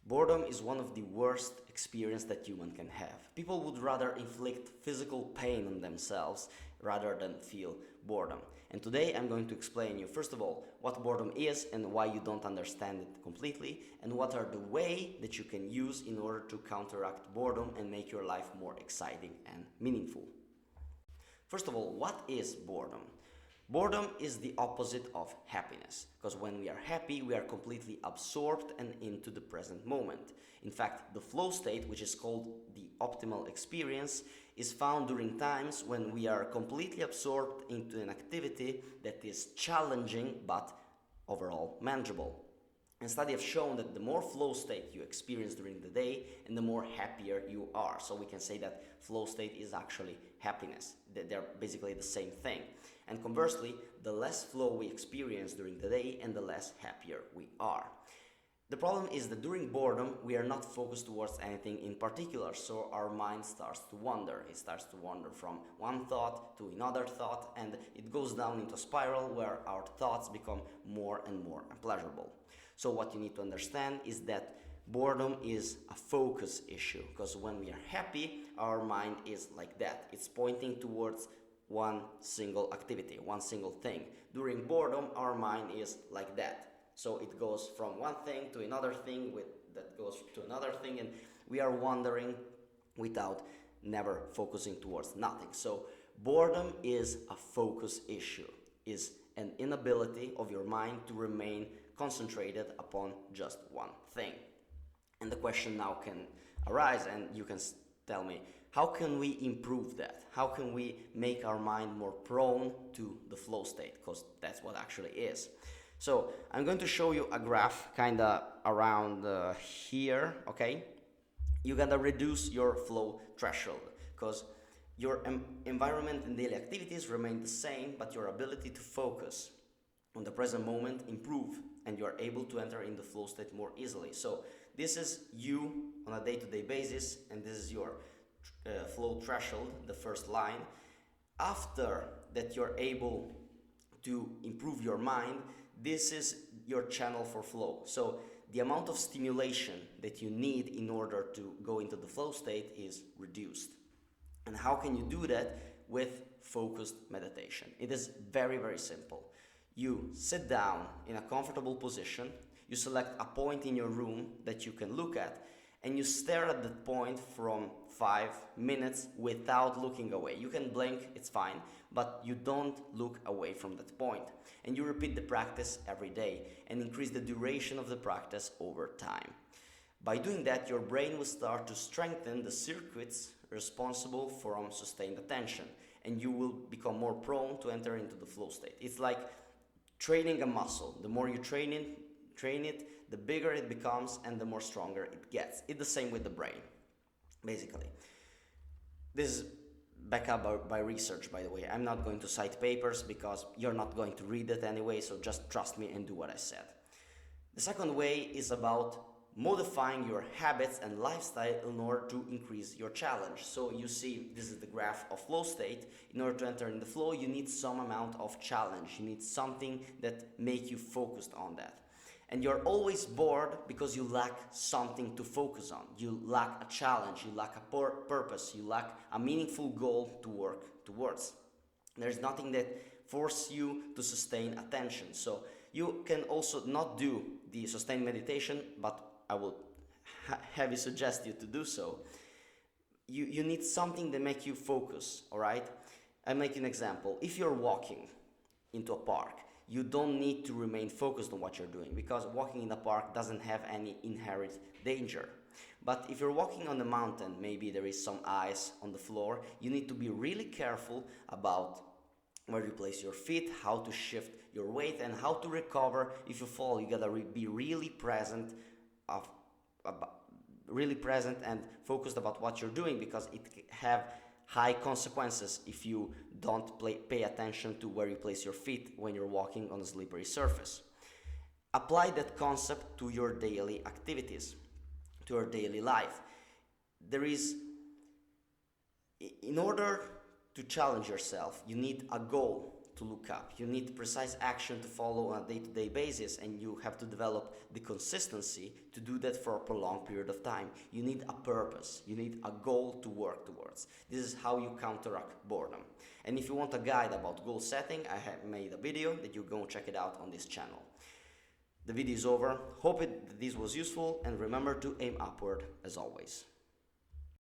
Boredom is one of the worst experiences that human can have. People would rather inflict physical pain on themselves rather than feel boredom. And today I'm going to explain you, first of all, what boredom is and why you don't understand it completely, and what are the way that you can use in order to counteract boredom and make your life more exciting and meaningful. First of all, what is boredom? Boredom is the opposite of happiness, because when we are happy, we are completely absorbed and into the present moment. In fact, the flow state, which is called the optimal experience, is found during times when we are completely absorbed into an activity that is challenging but overall manageable. And studies have shown that the more flow state you experience during the day and the more happier you are. So we can say that flow state is actually happiness. They're basically the same thing. And conversely, the less flow we experience during the day and the less happier we are. The problem is that during boredom, we are not focused towards anything in particular, so our mind starts to wander. It starts to wander from one thought to another thought, and it goes down into a spiral where our thoughts become more and more unpleasurable. So what you need to understand is that boredom is a focus issue, because when we are happy, our mind is like that. It's pointing towards one single activity, one single thing. During boredom, our mind is like that. So it goes from one thing to another thing, that goes to another thing, and we are wandering without never focusing towards nothing. So boredom is a focus issue, is an inability of your mind to remain concentrated upon just one thing. And the question now can arise, and you can tell me, how can we improve that? How can we make our mind more prone to the flow state? Because that's what actually is. So I'm going to show you a graph kind of around here, okay? You gotta reduce your flow threshold, because your environment and daily activities remain the same, but your ability to focus on the present moment improve, and you are able to enter in the flow state more easily. So this is you on a day-to-day basis, and this is your flow threshold, the first line. After that you're able to improve your mind, this is your channel for flow. So the amount of stimulation that you need in order to go into the flow state is reduced. And how can you do that? With focused meditation. It is very, very simple. You sit down in a comfortable position, you select a point in your room that you can look at, and you stare at that point from 5 minutes without looking away. You can blink, it's fine, but you don't look away from that point. And you repeat the practice every day and increase the duration of the practice over time. By doing that, your brain will start to strengthen the circuits responsible for sustained attention, and you will become more prone to enter into the flow state. It's like training a muscle. The more you train it, the bigger it becomes and the more stronger it gets. It's the same with the brain, basically. This is backed up by research, by the way. I'm not going to cite papers because you're not going to read it anyway, so just trust me and do what I said. The second way is about modifying your habits and lifestyle in order to increase your challenge. So you see, this is the graph of flow state. In order to enter in the flow, you need some amount of challenge. You need something that make you focused on that. And you're always bored because you lack something to focus on. You lack a challenge, you lack a purpose, you lack a meaningful goal to work towards. There's nothing that forces you to sustain attention. So you can also not do the sustained meditation, but I will heavily suggest you to do so. You need something that make you focus, all right? I'll make an example. If you're walking into a park, you don't need to remain focused on what you're doing, because walking in the park doesn't have any inherent danger. But if you're walking on the mountain, maybe there is some ice on the floor, you need to be really careful about where you place your feet, how to shift your weight, and how to recover if you fall. You gotta be really present and focused about what you're doing, because it have high consequences if you don't pay attention to where you place your feet when you're walking on a slippery surface. Apply that concept to your daily activities, to your daily life. In order to challenge yourself, you need a goal to look up. You need precise action to follow on a day-to-day basis, and you have to develop the consistency to do that for a prolonged period of time. You need a purpose. You need a goal to work towards. This is how you counteract boredom. And if you want a guide about goal setting, I have made a video that you go check it out on this channel. The video is over. Hope this was useful, and remember to aim upward as always.